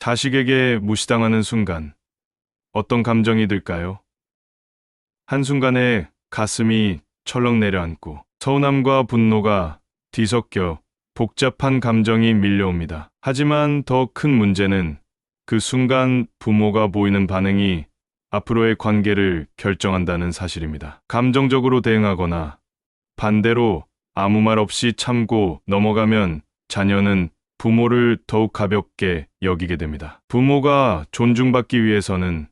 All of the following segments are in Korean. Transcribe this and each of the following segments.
자식에게 무시당하는 순간 어떤 감정이 들까요? 한순간에 가슴이 철렁 내려앉고 서운함과 분노가 뒤섞여 복잡한 감정이 밀려옵니다. 하지만 더 큰 문제는 그 순간 부모가 보이는 반응이 앞으로의 관계를 결정한다는 사실입니다. 감정적으로 대응하거나 반대로 아무 말 없이 참고 넘어가면 자녀는 부모를 더욱 가볍게 여기게 됩니다. 부모가 존중받기 위해서는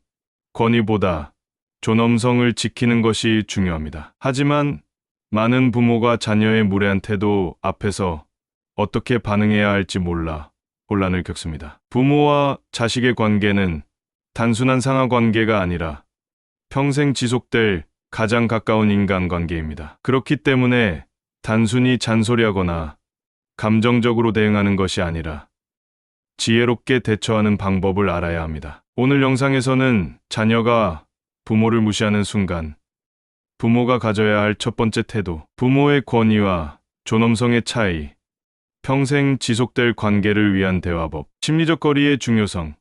권위보다 존엄성을 지키는 것이 중요합니다. 하지만 많은 부모가 자녀의 무례한 태도 앞에서 어떻게 반응해야 할지 몰라 혼란을 겪습니다. 부모와 자식의 관계는 단순한 상하 관계가 아니라 평생 지속될 가장 가까운 인간관계입니다. 그렇기 때문에 단순히 잔소리하거나 감정적으로 대응하는 것이 아니라 지혜롭게 대처하는 방법을 알아야 합니다. 오늘 영상에서는 자녀가 부모를 무시하는 순간, 부모가 가져야 할 첫 번째 태도, 부모의 권위와 존엄성의 차이, 평생 지속될 관계를 위한 대화법, 심리적 거리의 중요성,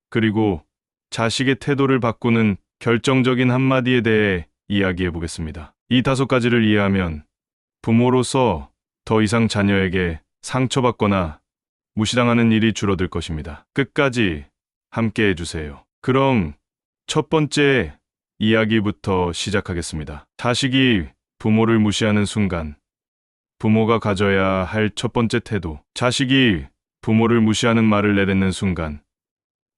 그리고 자식의 태도를 바꾸는 결정적인 한마디에 대해 이야기해 보겠습니다. 이 5가지를 이해하면 부모로서 더 이상 자녀에게 상처받거나 무시당하는 일이 줄어들 것입니다. 끝까지 함께 해주세요. 그럼 첫 번째 이야기부터 시작하겠습니다. 자식이 부모를 무시하는 순간, 부모가 가져야 할 첫 번째 태도. 자식이 부모를 무시하는 말을 내뱉는 순간,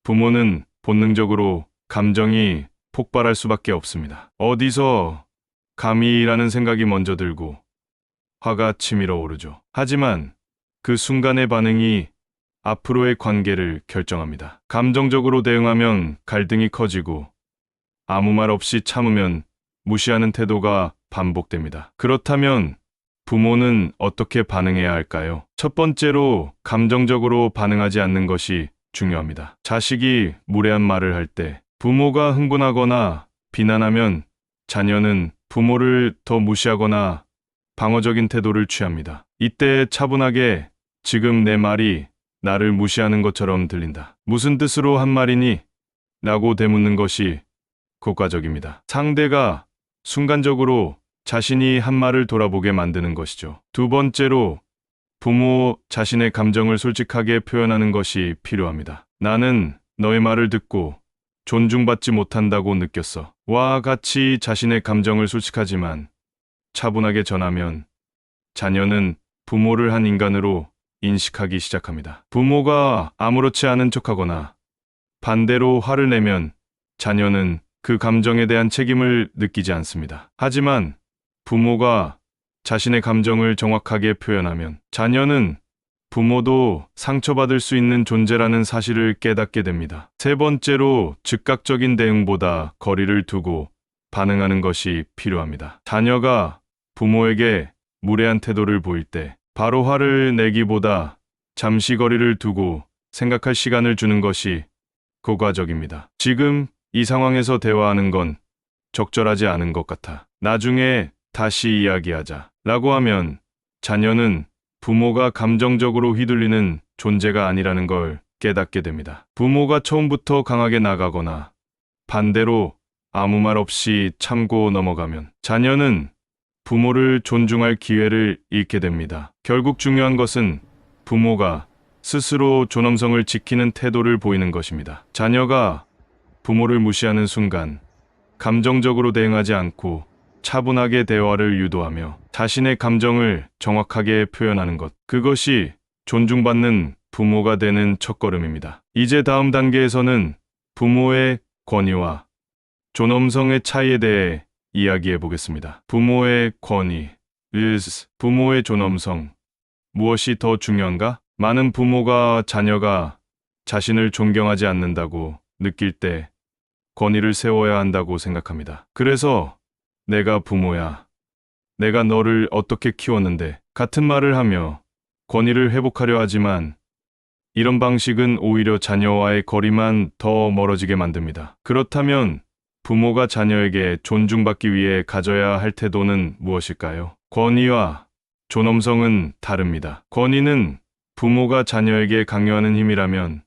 부모는 본능적으로 감정이 폭발할 수밖에 없습니다. 어디서 감히라는 생각이 먼저 들고 화가 치밀어 오르죠. 하지만 그 순간의 반응이 앞으로의 관계를 결정합니다. 감정적으로 대응하면 갈등이 커지고 아무 말 없이 참으면 무시하는 태도가 반복됩니다. 그렇다면 부모는 어떻게 반응해야 할까요? 첫 번째로 감정적으로 반응하지 않는 것이 중요합니다. 자식이 무례한 말을 할 때 부모가 흥분하거나 비난하면 자녀는 부모를 더 무시하거나 방어적인 태도를 취합니다. 이때 차분하게 지금 내 말이 나를 무시하는 것처럼 들린다. 무슨 뜻으로 한 말이니? 라고 되묻는 것이 효과적입니다. 상대가 순간적으로 자신이 한 말을 돌아보게 만드는 것이죠. 두 번째로 부모 자신의 감정을 솔직하게 표현하는 것이 필요합니다. 나는 너의 말을 듣고 존중받지 못한다고 느꼈어. 와 같이 자신의 감정을 솔직하지만 차분하게 전하면 자녀는 부모를 한 인간으로 인식하기 시작합니다. 부모가 아무렇지 않은 척하거나 반대로 화를 내면 자녀는 그 감정에 대한 책임을 느끼지 않습니다. 하지만 부모가 자신의 감정을 정확하게 표현하면 자녀는 부모도 상처받을 수 있는 존재라는 사실을 깨닫게 됩니다. 세 번째로 즉각적인 대응보다 거리를 두고 반응하는 것이 필요합니다. 자녀가 부모에게 무례한 태도를 보일 때 바로 화를 내기보다 잠시 거리를 두고 생각할 시간을 주는 것이 효과적입니다. 지금 이 상황에서 대화하는 건 적절하지 않은 것 같아. 나중에 다시 이야기하자. 라고 하면 자녀는 부모가 감정적으로 휘둘리는 존재가 아니라는 걸 깨닫게 됩니다. 부모가 처음부터 강하게 나가거나 반대로 아무 말 없이 참고 넘어가면 자녀는 부모를 존중할 기회를 잃게 됩니다. 결국 중요한 것은 부모가 스스로 존엄성을 지키는 태도를 보이는 것입니다. 자녀가 부모를 무시하는 순간 감정적으로 대응하지 않고 차분하게 대화를 유도하며 자신의 감정을 정확하게 표현하는 것. 그것이 존중받는 부모가 되는 첫걸음입니다. 이제 다음 단계에서는 부모의 권위와 존엄성의 차이에 대해 이야기해 보겠습니다. 부모의 권위, 부모의 존엄성. 무엇이 더 중요한가? 많은 부모가 자녀가 자신을 존경하지 않는다고 느낄 때 권위를 세워야 한다고 생각합니다. 그래서 내가 부모야. 내가 너를 어떻게 키웠는데 같은 말을 하며 권위를 회복하려 하지만 이런 방식은 오히려 자녀와의 거리만 더 멀어지게 만듭니다. 그렇다면 부모가 자녀에게 존중받기 위해 가져야 할 태도는 무엇일까요? 권위와 존엄성은 다릅니다. 권위는 부모가 자녀에게 강요하는 힘이라면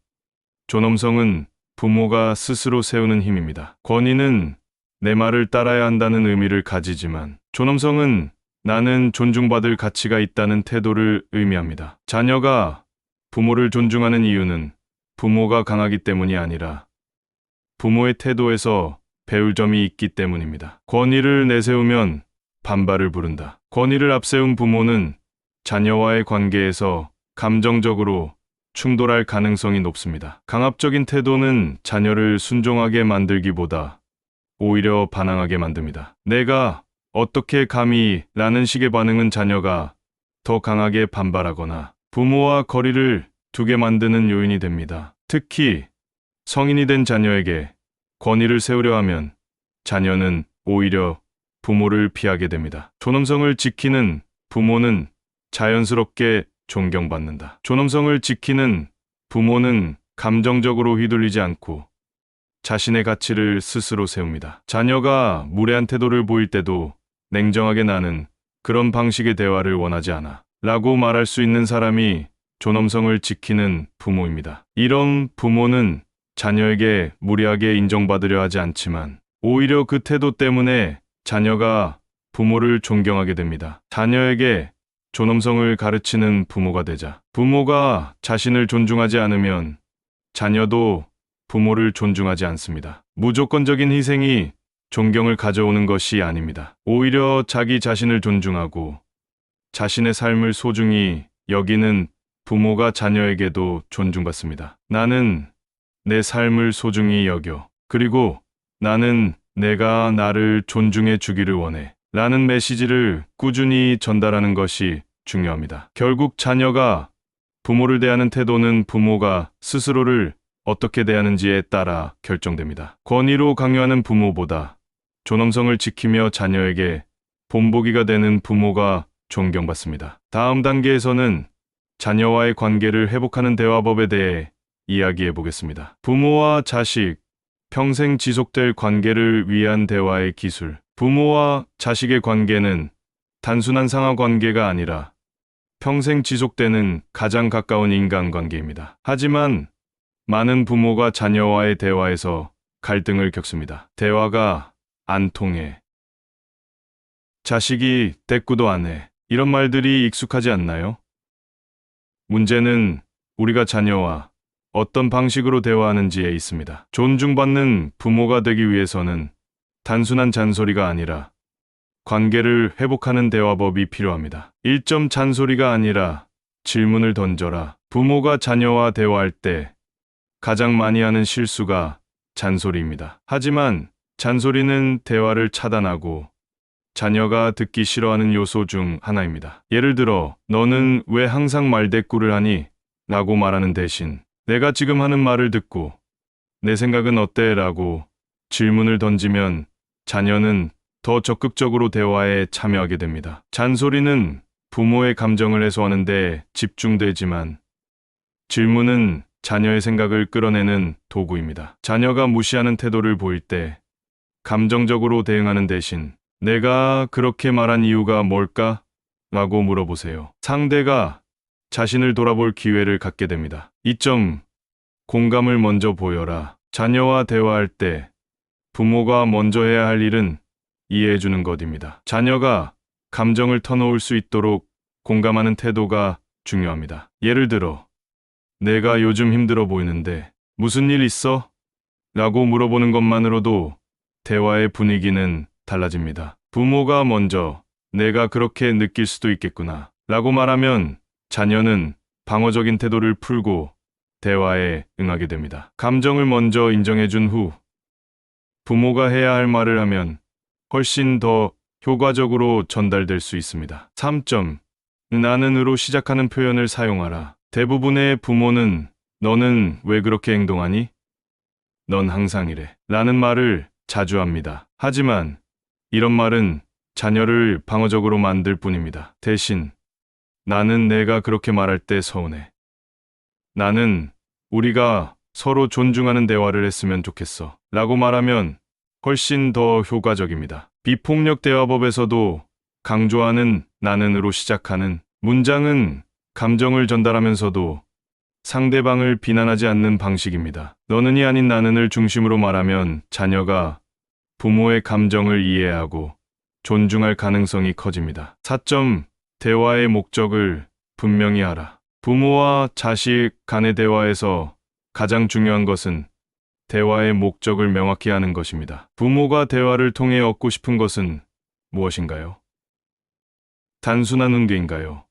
존엄성은 부모가 스스로 세우는 힘입니다. 권위는 내 말을 따라야 한다는 의미를 가지지만 존엄성은 나는 존중받을 가치가 있다는 태도를 의미합니다. 자녀가 부모를 존중하는 이유는 부모가 강하기 때문이 아니라 부모의 태도에서 배울 점이 있기 때문입니다. 권위를 내세우면 반발을 부른다. 권위를 앞세운 부모는 자녀와의 관계에서 감정적으로 충돌할 가능성이 높습니다. 강압적인 태도는 자녀를 순종하게 만들기보다 오히려 반항하게 만듭니다. 내가 어떻게 감히 라는 식의 반응은 자녀가 더 강하게 반발하거나 부모와 거리를 두게 만드는 요인이 됩니다. 특히 성인이 된 자녀에게 권위를 세우려 하면 자녀는 오히려 부모를 피하게 됩니다. 존엄성을 지키는 부모는 자연스럽게 존경받는다. 존엄성을 지키는 부모는 감정적으로 휘둘리지 않고 자신의 가치를 스스로 세웁니다. 자녀가 무례한 태도를 보일 때도 냉정하게 나는 그런 방식의 대화를 원하지 않아 라고 말할 수 있는 사람이 존엄성을 지키는 부모입니다. 이런 부모는 자녀에게 무리하게 인정받으려 하지 않지만 오히려 그 태도 때문에 자녀가 부모를 존경하게 됩니다. 자녀에게 존엄성을 가르치는 부모가 되자. 부모가 자신을 존중하지 않으면 자녀도 부모를 존중하지 않습니다. 무조건적인 희생이 존경을 가져오는 것이 아닙니다. 오히려 자기 자신을 존중하고 자신의 삶을 소중히 여기는 부모가 자녀에게도 존중받습니다. 나는 내 삶을 소중히 여겨. 그리고 나는 내가 나를 존중해 주기를 원해. 라는 메시지를 꾸준히 전달하는 것이 중요합니다. 결국 자녀가 부모를 대하는 태도는 부모가 스스로를 어떻게 대하는지에 따라 결정됩니다. 권위로 강요하는 부모보다 존엄성을 지키며 자녀에게 본보기가 되는 부모가 존경받습니다. 다음 단계에서는 자녀와의 관계를 회복하는 대화법에 대해 이야기해 보겠습니다. 부모와 자식, 평생 지속될 관계를 위한 대화의 기술. 부모와 자식의 관계는 단순한 상하 관계가 아니라 평생 지속되는 가장 가까운 인간관계입니다. 하지만 많은 부모가 자녀와의 대화에서 갈등을 겪습니다. 대화가 안 통해. 자식이 대꾸도 안 해. 이런 말들이 익숙하지 않나요? 문제는 우리가 자녀와 어떤 방식으로 대화하는지에 있습니다. 존중받는 부모가 되기 위해서는 단순한 잔소리가 아니라 관계를 회복하는 대화법이 필요합니다. 1점 잔소리가 아니라 질문을 던져라. 부모가 자녀와 대화할 때 가장 많이 하는 실수가 잔소리입니다. 하지만 잔소리는 대화를 차단하고 자녀가 듣기 싫어하는 요소 중 하나입니다. 예를 들어, 너는 왜 항상 말대꾸를 하니? 라고 말하는 대신 내가 지금 하는 말을 듣고 내 생각은 어때? 라고 질문을 던지면 자녀는 더 적극적으로 대화에 참여하게 됩니다. 잔소리는 부모의 감정을 해소하는 데 집중되지만 질문은 자녀의 생각을 끌어내는 도구입니다. 자녀가 무시하는 태도를 보일 때 감정적으로 대응하는 대신 내가 그렇게 말한 이유가 뭘까? 라고 물어보세요. 상대가 자신을 돌아볼 기회를 갖게 됩니다. 2점, 공감을 먼저 보여라. 자녀와 대화할 때 부모가 먼저 해야 할 일은 이해해주는 것입니다. 자녀가 감정을 터놓을 수 있도록 공감하는 태도가 중요합니다. 예를 들어, 내가 요즘 힘들어 보이는데 무슨 일 있어? 라고 물어보는 것만으로도 대화의 분위기는 달라집니다. 부모가 먼저 내가 그렇게 느낄 수도 있겠구나 라고 말하면 자녀는 방어적인 태도를 풀고 대화에 응하게 됩니다. 감정을 먼저 인정해준 후 부모가 해야 할 말을 하면 훨씬 더 효과적으로 전달될 수 있습니다. 3점, 나는으로 시작하는 표현을 사용하라. 대부분의 부모는 너는 왜 그렇게 행동하니? 넌 항상 이래. 라는 말을 자주 합니다. 하지만 이런 말은 자녀를 방어적으로 만들 뿐입니다. 대신 나는 내가 그렇게 말할 때 서운해. 나는 우리가 서로 존중하는 대화를 했으면 좋겠어. 라고 말하면 훨씬 더 효과적입니다. 비폭력 대화법에서도 강조하는 나는으로 시작하는 문장은 감정을 전달하면서도 상대방을 비난하지 않는 방식입니다. 너는이 아닌 나는을 중심으로 말하면 자녀가 부모의 감정을 이해하고 존중할 가능성이 커집니다. 4점. 대화의 목적을 분명히 하라. 부모와 자식 간의 대화에서 가장 중요한 것은 대화의 목적을 명확히 하는 것입니다. 부모가 대화를 통해 얻고 싶은 것은 무엇인가요? 단순한 응대인가요?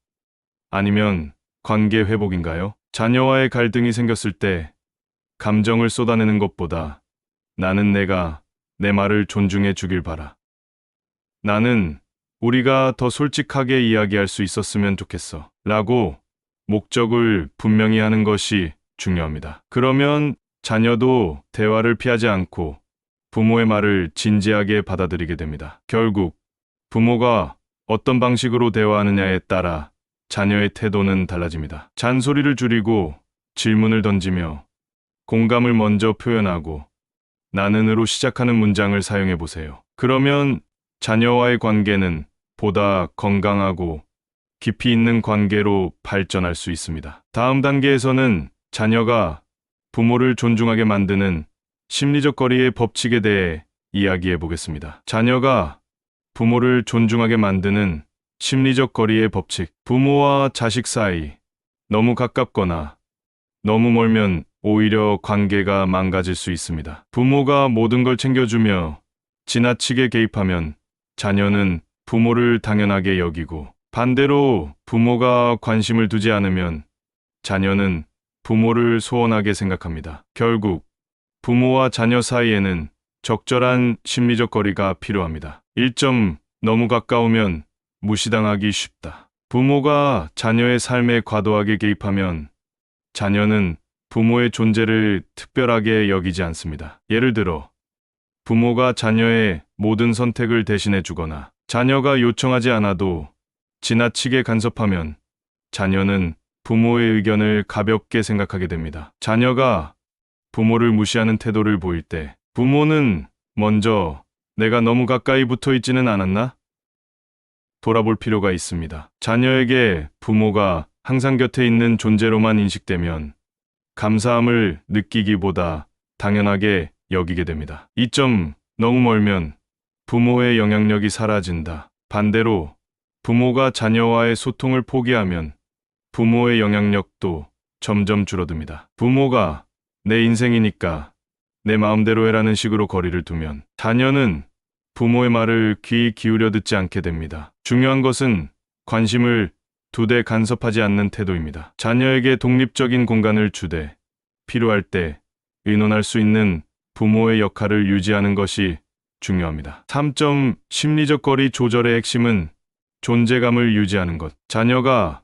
아니면 관계 회복인가요? 자녀와의 갈등이 생겼을 때 감정을 쏟아내는 것보다 나는 내가 내 말을 존중해 주길 바라. 나는 우리가 더 솔직하게 이야기할 수 있었으면 좋겠어. 라고 목적을 분명히 하는 것이 중요합니다. 그러면 자녀도 대화를 피하지 않고 부모의 말을 진지하게 받아들이게 됩니다. 결국 부모가 어떤 방식으로 대화하느냐에 따라 자녀의 태도는 달라집니다. 잔소리를 줄이고 질문을 던지며 공감을 먼저 표현하고 나는으로 시작하는 문장을 사용해 보세요. 그러면 자녀와의 관계는 보다 건강하고 깊이 있는 관계로 발전할 수 있습니다. 다음 단계에서는 자녀가 부모를 존중하게 만드는 심리적 거리의 법칙에 대해 이야기해 보겠습니다. 자녀가 부모를 존중하게 만드는 심리적 거리의 법칙. 부모와 자식 사이 너무 가깝거나 너무 멀면 오히려 관계가 망가질 수 있습니다. 부모가 모든 걸 챙겨주며 지나치게 개입하면 자녀는 부모를 당연하게 여기고, 반대로 부모가 관심을 두지 않으면 자녀는 부모를 소원하게 생각합니다. 결국 부모와 자녀 사이에는 적절한 심리적 거리가 필요합니다. 1점. 너무 가까우면 무시당하기 쉽다. 부모가 자녀의 삶에 과도하게 개입하면 자녀는 부모의 존재를 특별하게 여기지 않습니다. 예를 들어 부모가 자녀의 모든 선택을 대신해 주거나 자녀가 요청하지 않아도 지나치게 간섭하면 자녀는 부모의 의견을 가볍게 생각하게 됩니다. 자녀가 부모를 무시하는 태도를 보일 때 부모는 먼저 내가 너무 가까이 붙어 있지는 않았나? 돌아볼 필요가 있습니다. 자녀에게 부모가 항상 곁에 있는 존재로만 인식되면 감사함을 느끼기보다 당연하게 여기게 됩니다. 2점. 너무 멀면 부모의 영향력이 사라진다. 반대로 부모가 자녀와의 소통을 포기하면 부모의 영향력도 점점 줄어듭니다. 부모가 내 인생이니까 내 마음대로 해라는 식으로 거리를 두면 자녀는 부모의 말을 귀 기울여 듣지 않게 됩니다. 중요한 것은 관심을 두되 간섭하지 않는 태도입니다. 자녀에게 독립적인 공간을 주되 필요할 때 의논할 수 있는 부모의 역할을 유지하는 것이 중요합니다. 3점. 심리적 거리 조절의 핵심은 존재감을 유지하는 것. 자녀가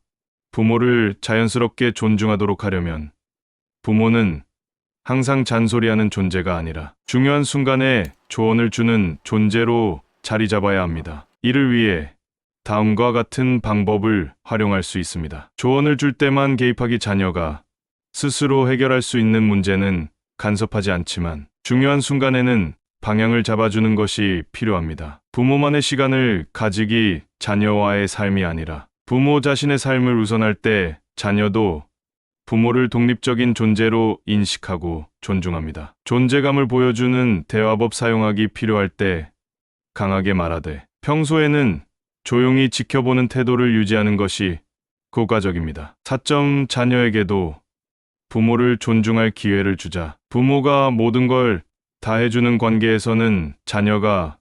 부모를 자연스럽게 존중하도록 하려면 부모는 항상 잔소리하는 존재가 아니라 중요한 순간에 조언을 주는 존재로 자리 잡아야 합니다. 이를 위해 다음과 같은 방법을 활용할 수 있습니다. 조언을 줄 때만 개입하기. 자녀가 스스로 해결할 수 있는 문제는 간섭하지 않지만 중요한 순간에는 방향을 잡아주는 것이 필요합니다. 부모만의 시간을 가지기. 자녀와의 삶이 아니라 부모 자신의 삶을 우선할 때 자녀도 부모를 독립적인 존재로 인식하고 존중합니다. 존재감을 보여주는 대화법 사용하기. 필요할 때 강하게 말하되 평소에는 조용히 지켜보는 태도를 유지하는 것이 효과적입니다. 4점. 자녀에게도 부모를 존중할 기회를 주자. 부모가 모든 걸 다 해주는 관계에서는 자녀가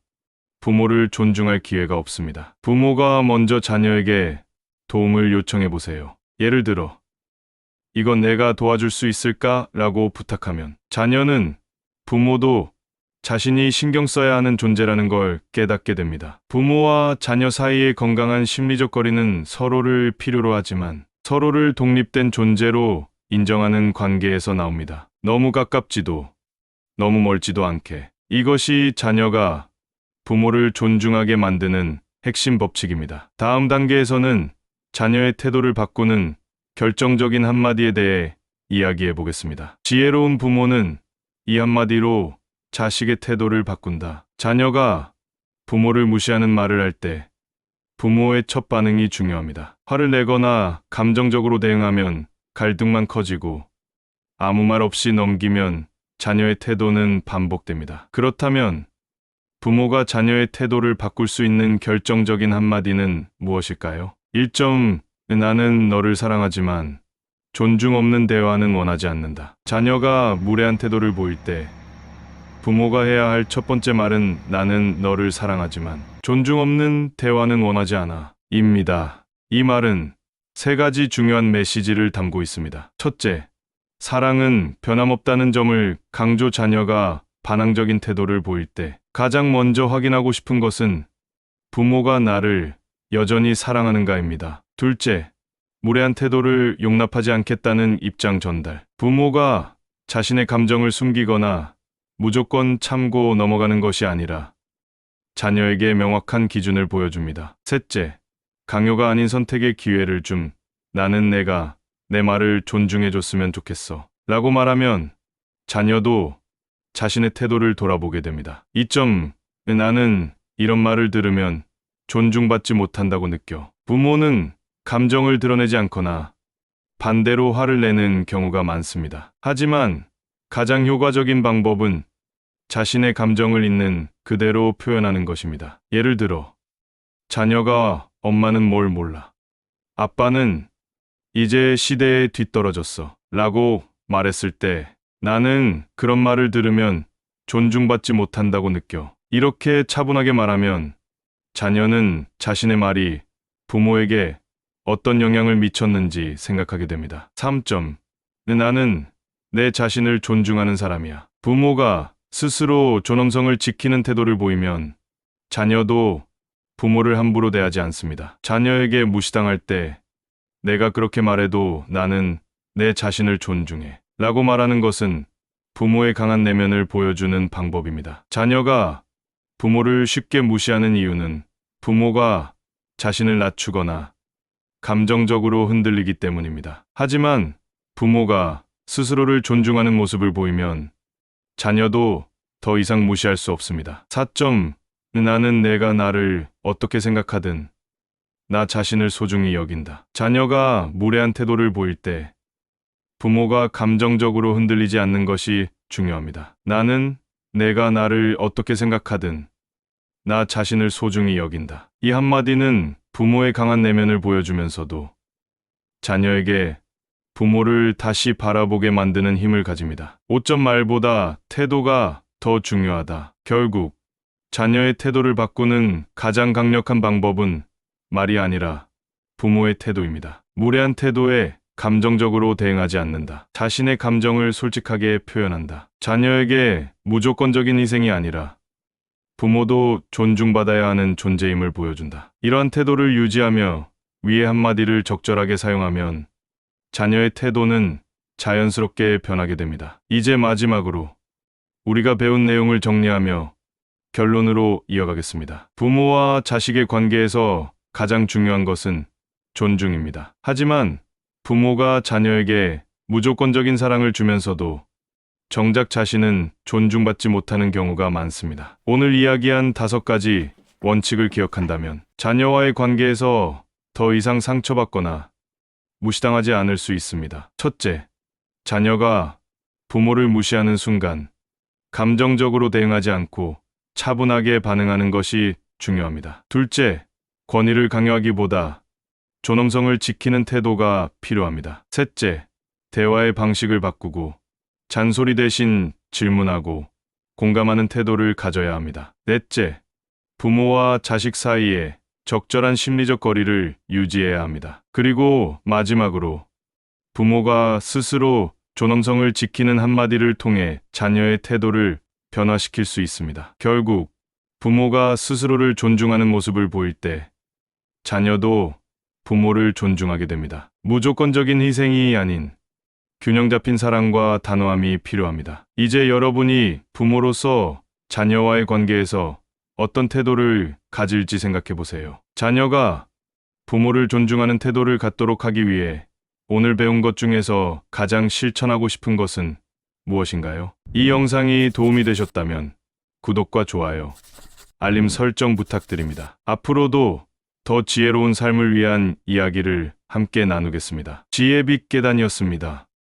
부모를 존중할 기회가 없습니다. 부모가 먼저 자녀에게 도움을 요청해 보세요. 예를 들어 이건 내가 도와줄 수 있을까? 라고 부탁하면 자녀는 부모도 자신이 신경 써야 하는 존재라는 걸 깨닫게 됩니다. 부모와 자녀 사이의 건강한 심리적 거리는 서로를 필요로 하지만 서로를 독립된 존재로 인정하는 관계에서 나옵니다. 너무 가깝지도 너무 멀지도 않게. 이것이 자녀가 부모를 존중하게 만드는 핵심 법칙입니다. 다음 단계에서는 자녀의 태도를 바꾸는 결정적인 한마디에 대해 이야기해 보겠습니다. 지혜로운 부모는 이 한마디로 자식의 태도를 바꾼다. 자녀가 부모를 무시하는 말을 할 때 부모의 첫 반응이 중요합니다. 화를 내거나 감정적으로 대응하면 갈등만 커지고 아무 말 없이 넘기면 자녀의 태도는 반복됩니다. 그렇다면 부모가 자녀의 태도를 바꿀 수 있는 결정적인 한마디는 무엇일까요? 1점, 나는 너를 사랑하지만 존중 없는 대화는 원하지 않는다. 자녀가 무례한 태도를 보일 때 부모가 해야 할 첫 번째 말은 나는 너를 사랑하지만 존중 없는 대화는 원하지 않아 입니다. 이 말은 세 가지 중요한 메시지를 담고 있습니다. 첫째, 사랑은 변함없다는 점을 강조. 자녀가 반항적인 태도를 보일 때 가장 먼저 확인하고 싶은 것은 부모가 나를 여전히 사랑하는가입니다. 둘째, 무례한 태도를 용납하지 않겠다는 입장 전달. 부모가 자신의 감정을 숨기거나 무조건 참고 넘어가는 것이 아니라 자녀에게 명확한 기준을 보여줍니다. 셋째, 강요가 아닌 선택의 기회를 줌. 나는 내가 내 말을 존중해줬으면 좋겠어 라고 말하면 자녀도 자신의 태도를 돌아보게 됩니다. 2점, 나는 이런 말을 들으면 존중받지 못한다고 느껴. 부모는 감정을 드러내지 않거나 반대로 화를 내는 경우가 많습니다. 하지만 가장 효과적인 방법은 자신의 감정을 있는 그대로 표현하는 것입니다. 예를 들어, 자녀가 엄마는 뭘 몰라. 아빠는 이제 시대에 뒤떨어졌어 라고 말했을 때 나는 그런 말을 들으면 존중받지 못한다고 느껴. 이렇게 차분하게 말하면 자녀는 자신의 말이 부모에게 어떤 영향을 미쳤는지 생각하게 됩니다. 3점, 나는 내 자신을 존중하는 사람이야. 부모가 스스로 존엄성을 지키는 태도를 보이면 자녀도 부모를 함부로 대하지 않습니다. 자녀에게 무시당할 때 내가 그렇게 말해도 나는 내 자신을 존중해 라고 말하는 것은 부모의 강한 내면을 보여주는 방법입니다. 자녀가 부모를 쉽게 무시하는 이유는 부모가 자신을 낮추거나 감정적으로 흔들리기 때문입니다. 하지만 부모가 스스로를 존중하는 모습을 보이면 자녀도 더 이상 무시할 수 없습니다. 4점, 나는 내가 나를 어떻게 생각하든 나 자신을 소중히 여긴다. 자녀가 무례한 태도를 보일 때 부모가 감정적으로 흔들리지 않는 것이 중요합니다. 나는 내가 나를 어떻게 생각하든 나 자신을 소중히 여긴다. 이 한마디는 부모의 강한 내면을 보여주면서도 자녀에게 부모를 다시 바라보게 만드는 힘을 가집니다. 5점, 말보다 태도가 더 중요하다. 결국 자녀의 태도를 바꾸는 가장 강력한 방법은 말이 아니라 부모의 태도입니다. 무례한 태도에 감정적으로 대응하지 않는다. 자신의 감정을 솔직하게 표현한다. 자녀에게 무조건적인 희생이 아니라 부모도 존중받아야 하는 존재임을 보여준다. 이러한 태도를 유지하며 위의 한마디를 적절하게 사용하면 자녀의 태도는 자연스럽게 변하게 됩니다. 이제 마지막으로 우리가 배운 내용을 정리하며 결론으로 이어가겠습니다. 부모와 자식의 관계에서 가장 중요한 것은 존중입니다. 하지만 부모가 자녀에게 무조건적인 사랑을 주면서도 정작 자신은 존중받지 못하는 경우가 많습니다. 오늘 이야기한 5가지 원칙을 기억한다면 자녀와의 관계에서 더 이상 상처받거나 무시당하지 않을 수 있습니다. 첫째, 자녀가 부모를 무시하는 순간 감정적으로 대응하지 않고 차분하게 반응하는 것이 중요합니다. 둘째, 권위를 강요하기보다 존엄성을 지키는 태도가 필요합니다. 셋째, 대화의 방식을 바꾸고 잔소리 대신 질문하고 공감하는 태도를 가져야 합니다. 넷째, 부모와 자식 사이에 적절한 심리적 거리를 유지해야 합니다. 그리고 마지막으로 부모가 스스로 존엄성을 지키는 한마디를 통해 자녀의 태도를 변화시킬 수 있습니다. 결국 부모가 스스로를 존중하는 모습을 보일 때 자녀도 부모를 존중하게 됩니다. 무조건적인 희생이 아닌 균형 잡힌 사랑과 단호함이 필요합니다. 이제 여러분이 부모로서 자녀와의 관계에서 어떤 태도를 가질지 생각해 보세요. 자녀가 부모를 존중하는 태도를 갖도록 하기 위해 오늘 배운 것 중에서 가장 실천하고 싶은 것은 무엇인가요? 이 영상이 도움이 되셨다면 구독과 좋아요, 알림 설정 부탁드립니다. 앞으로도 더 지혜로운 삶을 위한 이야기를 함께 나누겠습니다. 지혜빛 계단이었습니다.